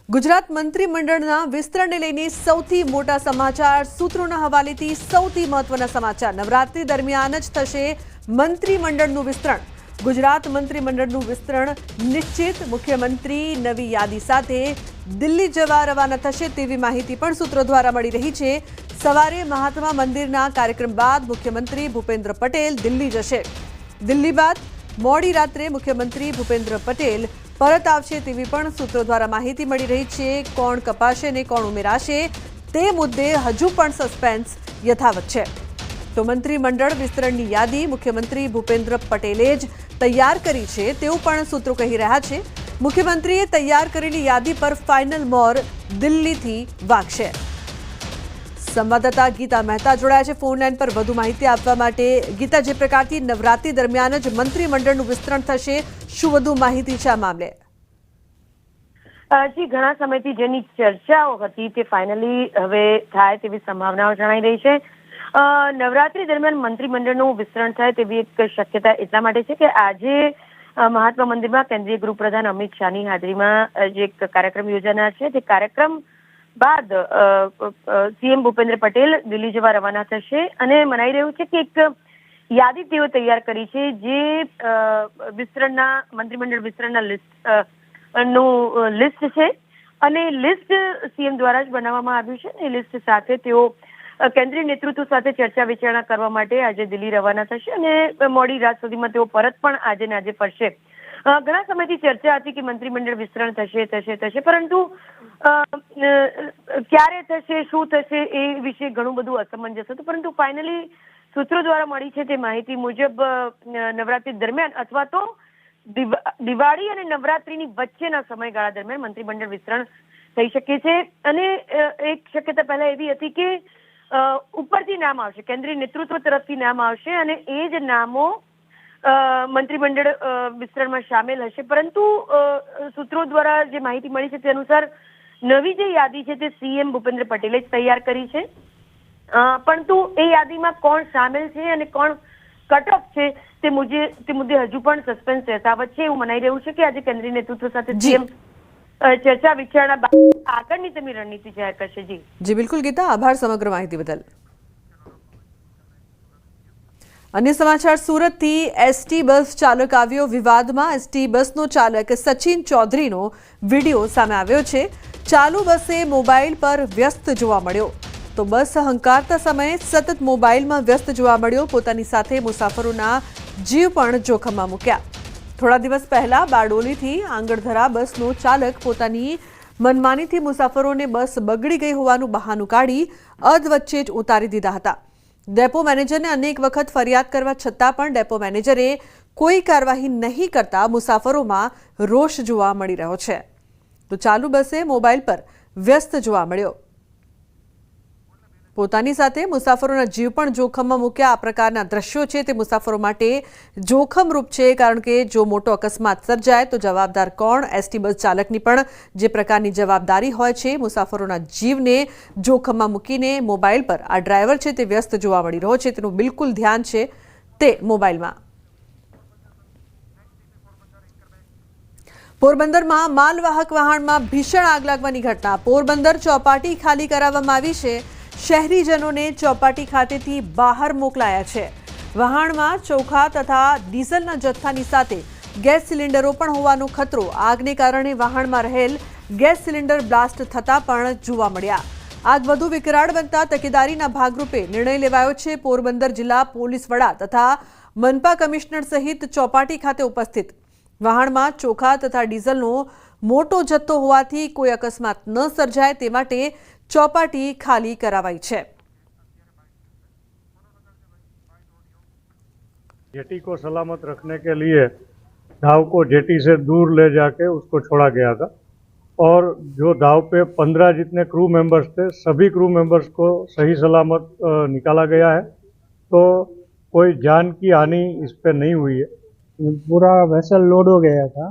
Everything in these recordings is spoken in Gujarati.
ગુજરાત મંત્રીમંડળના વિસ્તરણને લઈને સૌથી મોટા સમાચાર, સૂત્રોના હવાલેથી સૌથી મહત્વના સમાચાર। નવરાત્રી દરમિયાન જ થશે મંત્રીમંડળનું વિસ્તરણ। ગુજરાત મંત્રીમંડળનું વિસ્તરણ નિશ્ચિત। મુખ્યમંત્રી નવી યાદી સાથે દિલ્હી જવા રવાના થશે તેવી માહિતી પણ સૂત્રો દ્વારા મળી રહી છે। સવારે મહાત્મા મંદિરના કાર્યક્રમ બાદ મુખ્યમંત્રી ભૂપેન્દ્ર પટેલ દિલ્હી જશે। દિલ્હી બાદ મોડી રાત્રે મુખ્યમંત્રી ભૂપેન્દ્ર પટેલ પરત આવશે તેવી પણ સૂત્રો દ્વારા માહિતી મળી રહી છે। કોણ કપાશે ને કોણ ઉમેરાશે તે મુદ્દે હજુ પણ સસ્પેન્સ યથાવત છે। તો મંત્રીમંડળ વિસ્તરણની યાદી મુખ્યમંત્રી ભૂપેન્દ્ર પટેલે જ તૈયાર કરી છે તેવું પણ સૂત્રો કહી રહ્યા છે। મુખ્યમંત્રીએ તૈયાર કરેલી યાદી પર ફાઇનલ મોર દિલ્હીથી વાગશે। સંવાદદાતા ગીતા મહેતા જોડાયા છે ફોન લાઈન પર વધુ માહિતી આપવા માટે। ગીતા, જે પ્રકારથી નવરાત્રી દરમિયાન જ મંત્રીમંડળનું વિસ્તરણ થશે, શું વધુ માહિતી છે આ મામલે? જી, ઘણા સમયથી જેની ચર્ચાઓ હતી તે ફાઇનલી હવે થાય તેવી સંભાવનાઓ જણાઈ રહી છે। નવરાત્રી દરમિયાન મંત્રીમંડળનું વિસ્તરણ થાય તેવી એક શક્યતા એટલા માટે છે કે આજે મહાત્મા મંદિરમાં કેન્દ્રીય ગૃહપ્રધાન અમિત શાહની હાજરીમાં જે એક કાર્યક્રમ યોજાનાર છે તે કાર્યક્રમ બાદ સીએમ ભૂપેન્દ્ર પટેલ દિલ્હી જવા રવાના થશે અને મનાઈ રહ્યું છે કે એક યાદી તેઓ તૈયાર કરી છે જે વિસ્તરણના મંત્રીમંડળ વિસ્તરણના લિસ્ટ છે અને લિસ્ટ સીએમ દ્વારા જ બનાવવામાં આવ્યું છે અને લિસ્ટ સાથે તેઓ કેન્દ્રીય નેતૃત્વ સાથે ચર્ચા વિચારણા કરવા માટે આજે દિલ્હી રવાના થશે અને મોડી રાત સુધીમાં તેઓ પરત પણ આજે ને આજે ફરશે। ઘણા સમયથી ચર્ચા હતી કે મંત્રીમંડળ વિસ્તરણ થશે પરંતુ ક્યારે થશે, શું થશે એ વિશે ઘણું બધું અસમંજસ હતું। પરંતુ ફાઇનલી સૂત્રો દ્વારા મળી છે તે માહિતી મુજબ નવરાત્રી દરમિયાન અથવા તો દિવાળી અને નવરાત્રીની વચ્ચેના સમયગાળા દરમિયાન મંત્રીમંડળ વિસ્તરણ થઈ શકે છે। અને એક શક્યતા પહેલા એવી હતી કે ઉપરથી નામ આવશે, કેન્દ્રીય નેતૃત્વ તરફથી નામ આવશે અને એ જ નામો મંત્રીમંડળ વિસ્તરણમાં સામેલ હશે। પરંતુ સૂત્રો દ્વારા જે માહિતી મળી છે તે અનુસાર નવી જે યાદી છે તે સીએમ ભૂપેન્દ્ર પટેલે જ તૈયાર કરી છે। પરંતુ એ યાદીમાં કોણ સામેલ છે અને કોણ કટ ઓફ છે તે મુદ્દે હજુ પણ સસ્પેન્સ યથાવત છે। એવું મનાઈ રહ્યું છે કે આજે કેન્દ્રીય નેતૃત્વ સાથે સીએમ ચર્ચા વિચારણા બાદ આગળની તેમની રણનીતિ જાહેર કરશે। જી બિલકુલ ગીતા, આભાર સમગ્ર માહિતી બદલ। अन्य समाचार, सूरतથી एसटी बस चालक આવ્યો વિવાદમાં। एसटी બસનો ચાલક સચિન ચૌધરીનો વિડીયો સામે આવ્યો છે। ચાલુ બસે મોબાઈલ પર વ્યસ્ત જોવા મળ્યો તો બસ હંકારતા સમયે સતત મોબાઈલમાં વ્યસ્ત જોવા મળ્યો। પોતાની સાથે મુસાફરોના જીવ પણ જોખમમાં મૂક્યા। થોડા દિવસ પહેલા બારડોલીથી આંગણધરા બસનો ચાલક પોતાની મનમાનીથી મુસાફરોને બસ બગડી ગઈ હોવાનું બહાનું કાઢી અધવચ્ચે જ ઉતારી દીધા હતા। ડેપો મેનેજરને અનેક વખત ફરિયાદ કરવા છતાં પણ ડેપો મેનેજરે કોઈ કાર્યવાહી નહીં કરતા મુસાફરોમાં રોષ જોવા મળી રહ્યો છે। તો ચાલુ બસે મોબાઈલ પર વ્યસ્ત જોવા મળ્યો, પોતાની સાથે મુસાફરોના જીવ પણ જોખમમાં મૂક્યા। આ પ્રકારના દ્રશ્યો છે તે મુસાફરો માટે જોખમરૂપ છે, કારણ કે જો મોટો અકસ્માત સર્જાય તો જવાબદાર કોણ? એસટી બસ ચાલકની પણ જે પ્રકારની જવાબદારી હોય છે, મુસાફરોના જીવને જોખમમાં મૂકીને મોબાઈલ પર આ ડ્રાઈવર છે તે વ્યસ્ત જોવા મળી રહ્યો છે। તેનું બિલકુલ ધ્યાન છે તે મોબાઈલમાં। પોરબંદરમાં માલવાહક વાહનમાં ભીષણ આગ લાગવાની ઘટના। પોરબંદર ચોપાટી ખાલી કરાવવામાં આવી છે। શહેરીજનોને ચોપાટી ખાતેથી બહાર મોકલાયા છે। વહાણમાં ચોખા તથા ડીઝલના જથ્થાની સાથે ગેસ સિલિન્ડરો પણ હોવાનો ખતરો। આગને કારણે વહાણમાં રહેલ ગેસ સિલિન્ડર બ્લાસ્ટ થતા પણ જોવા મળ્યા। આગ વધુ વિકરાળ બનતા તકેદારીના ભાગરૂપે નિર્ણય લેવાયો છે। પોરબંદર જિલ્લા પોલીસ વડા તથા મનપા કમિશનર સહિત ચોપાટી ખાતે ઉપસ્થિત। વહાણમાં ચોખા તથા ડીઝલનો મોટો જથ્થો હોવાથી કોઈ અકસ્માત ન સર્જાય તે માટે चौपाटी खाली करावाई है। जेटी को सलामत रखने के लिए दाव को जेटी से दूर ले जाके उसको छोड़ा गया था और जो दाव पे 15 जितने क्रू मेंबर्स थे सभी क्रू मेंबर्स को सही सलामत निकाला गया है। तो कोई जान की हानि इस पे नहीं हुई है। पूरा वेसल लोड हो गया था।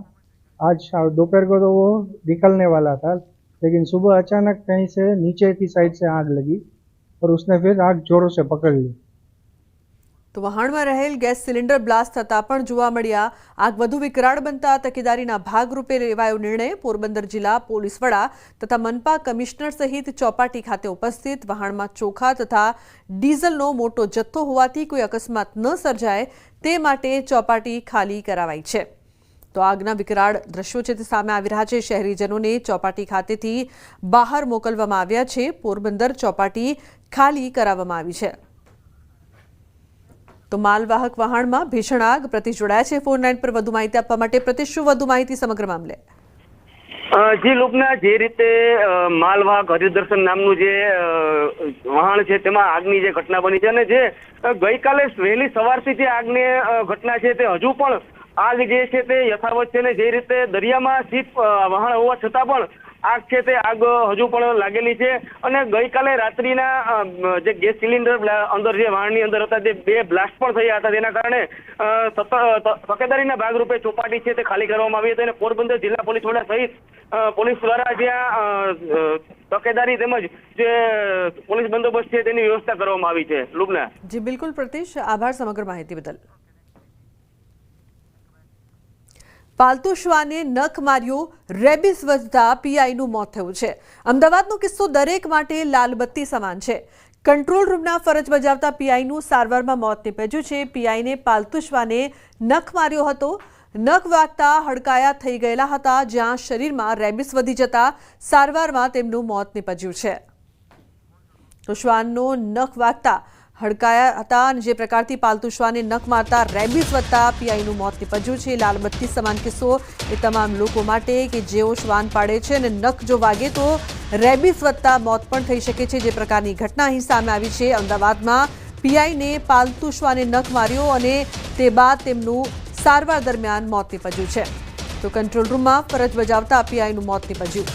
आज दोपहर को तो वो निकलने वाला था, लेकिन सुबह अचानक कहीं से नीचे की साइड से आग लगी और उसने फिर आग जोरों से पकड़ ली। તો વહાણમાં રહેલ ગેસ સિલિન્ડર બ્લાસ્ટ થતાં પણ જોવા મળ્યા આગ વધુ વિકરાળ બનતા તકેદારીના ભાગરૂપે લેવાયો નિર્ણય. પોરબંદર જિલ્લા પોલીસ વડા તથા મનપા કમિશનર સહિત ચોપાટી ખાતે ઉપસ્થિત. વહાણમાં ચોખા તથા ડીઝલનો મોટો જથ્થો હોવાથી કોઈ અકસ્માત ન સર્જાય તે માટે ચોપાટી ખાલી કરાવાઈ છે. તો આગના વિકરાળ દ્રશ્યો છે તે સામે આવી રહ્યા છે. શહેરીજનોને ચોપાટી ખાતેથી બહાર મોકલવામાં આવ્યા છે. પોરબંદર ચોપાટી ખાલી કરાવવામાં આવી છે. તો માલવાહક વહાણમાં ભીષણ આગ. પ્રતિશ જોડાયા છે ફોન લાઈન પર વધુ માહિતી આપવા માટે. પ્રતિશ, શું વધુ માહિતી સમગ્ર મામલે? જી લુબના, જે રીતે માલવાહક હરિદર્શન નામનું જે વહાણ છે તેમાં આગની જે ઘટના બની છે અને જે ગઈકાલે વહેલી સવારથી જે આગની ઘટના છે તે હજુ પણ આગ જે છે તે યથાવત છે ને જે રીતે દરિયામાં શિપ વહાણ હોવા છતાં પણ આગ છે તે આગ હજુ પણ લાગેલી છે. અને ગઈકાલે રાત્રિના જે ગેસ સિલિન્ડર અંદર જે વાહનની અંદર હતા તે 2 બ્લાસ્ટ પણ થયા હતા. તેના કારણે તકેદારીના ભાગરૂપે ચોપાટી છે તે ખાલી કરવામાં આવી હતી અને પોરબંદર જિલ્લા પોલીસ વડા સહિત પોલીસ દ્વારા જ્યાં તકેદારી તેમજ જે પોલીસ બંદોબસ્ત છે તેની વ્યવસ્થા કરવામાં આવી છે. લુબના જી બિલકુલ પ્રતિશ, આભાર સમગ્ર માહિતી બદલ. પાલતુ શ્વાને નખ માર્યો, રેબિસ વધતા પીઆઈનું મોત થયું છે. અમદાવાદનો કિસ્સો દરેક માટે લાલબત્તી સમાન છે. કંટ્રોલ રૂમના ફરજ બજાવતા પીઆઈનું સારવારમાં મોત નીપજ્યું છે. પીઆઈને પાલતુ શ્વાને નખ માર્યો હતો. નખ વાગતા હડકાયા થઈ ગયેલા હતા, જ્યાં શરીરમાં રેબિસ વધી જતા સારવારમાં તેમનું મોત નીપજ્યું છે. તો શ્વાનનો નખ વાગતા હડકાયા હતા અને જે પ્રકારથી પાલતુ શ્વાને નખ મારતા રેબિસ વધતા પીઆઈનું મોત નીપજ્યું છે. લાલબત્તી સમાન કિસ્સો એ તમામ લોકો માટે કે જેઓ શ્વાન પાડે છે અને નખ જો વાગે તો રેબિસ વધતા મોત પણ થઈ શકે છે. જે પ્રકારની ઘટના અહીં સામે આવી છે. અમદાવાદમાં પીઆઈને પાલતુ શ્વાને નખ માર્યો અને તે બાદ તેમનું સારવાર દરમિયાન મોત નીપજ્યું છે. તો કંટ્રોલ રૂમમાં ફરજ બજાવતા પીઆઈનું મોત નીપજ્યું.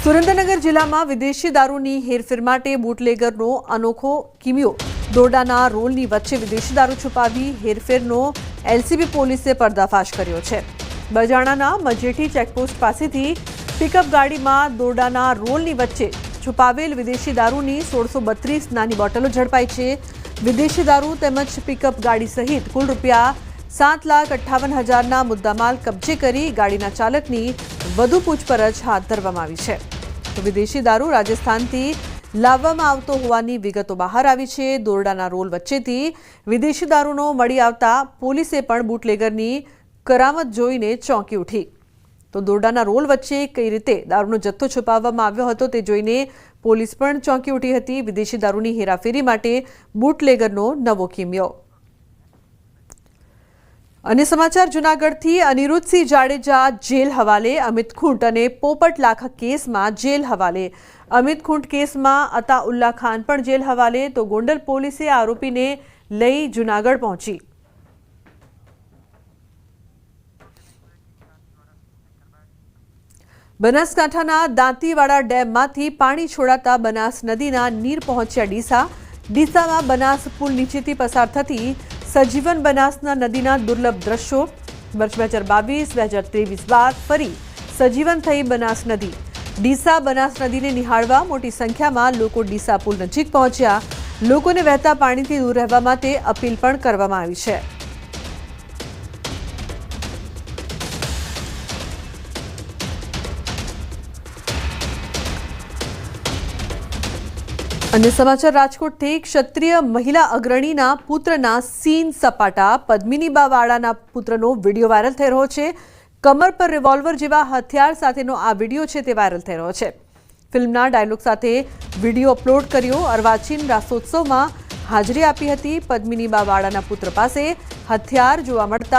સુરેન્દ્રનગર જિલ્લામાં વિદેશી દારૂની હેરફેર માટે બુટલેગરનો અનોખો કિમિયો. દોરડાના રોલની વચ્ચે વિદેશી દારૂ છુપાવી હેરફેરનો એલસીબી પોલીસે પર્દાફાશ કર્યો છે. બજાણાના મજેઠી ચેકપોસ્ટ પાસેથી પિકઅપ ગાડીમાં દોરડાના રોલની વચ્ચે છુપાવેલ વિદેશી દારૂની 1632 નાની બોટલો ઝડપાઈ છે. વિદેશી દારૂ તેમજ પિકઅપ ગાડી સહિત કુલ રૂપિયા 7,58,000ના મુદ્દામાલ કબજે કરી ગાડીના ચાલકની વધુ પૂછપરછ હાથ ધરવામાં આવી છે. તો વિદેશી દારૂ રાજસ્થાનથી લાવવામાં આવતો હોવાની વિગતો બહાર આવી છે. દોરડાના રોલ વચ્ચેથી વિદેશી દારૂનો મળી આવતા પોલીસે પણ બુટલેગરની કરામત જોઈને ચોંકી ઉઠી. તો દોરડાના રોલ વચ્ચે કઈ રીતે દારૂનો જથ્થો છુપાવવામાં આવ્યો હતો તે જોઈને પોલીસ પણ ચોંકી ઉઠી હતી. વિદેશી દારૂની હેરાફેરી માટે બુટલેગરનો નવો કિમિયો. અને સમાચાર જૂનાગઢથી. અનિરુદ્ધસિંહ જાડેજા જેલ હવાલે. અમિત ખૂંટ અને પોપટ લાખા કેસમાં જેલ હવાલે. અમિત ખૂંટ કેસમાં અતાઉલ્લા ખાન પણ જેલ હવાલે. તો ગોંડલ પોલીસે આરોપીને લઈ જૂનાગઢ પહોંચી. બનાસકાંઠાના દાંતીવાડા ડેમમાંથી પાણી છોડાતા બનાસ નદીના નીર પહોંચ્યા ડીસા. ડીસામાં બનાસ પુલ નીચેથી પસાર થતી સજીવન બનાસના નદીના દુર્લભ દ્રશ્યો. વર્ષ 2022-2023 બાદ ફરી સજીવન થઈ બનાસ નદી. ડીસા બનાસ નદીને નિહાળવા મોટી સંખ્યામાં લોકો ડીસા પુલ નજીક પહોંચ્યા. લોકોને વહેતા પાણીથી દૂર રહેવા માટે અપીલ પણ કરવામાં આવી છે. અને સમાચાર રાજકોટથી. ક્ષત્રિય મહિલા અગ્રણીના પુત્રના સીન સપાટા. પદ્મિનીબાવાળાના પુત્રનો વિડીયો વાયરલ થઈ રહ્યો છે. કમર પર રિવોલ્વર જેવા હથિયાર સાથેનો આ વિડીયો છે તે વાયરલ થઈ રહ્યો છે. ફિલ્મના ડાયલોગ સાથે વિડીયો અપલોડ કર્યો. અર્વાચીન રાસોત્સવમાં હાજરી આપી હતી. પદ્મિનીબાવાળાના પુત્ર પાસે હથિયાર જોવા મળતા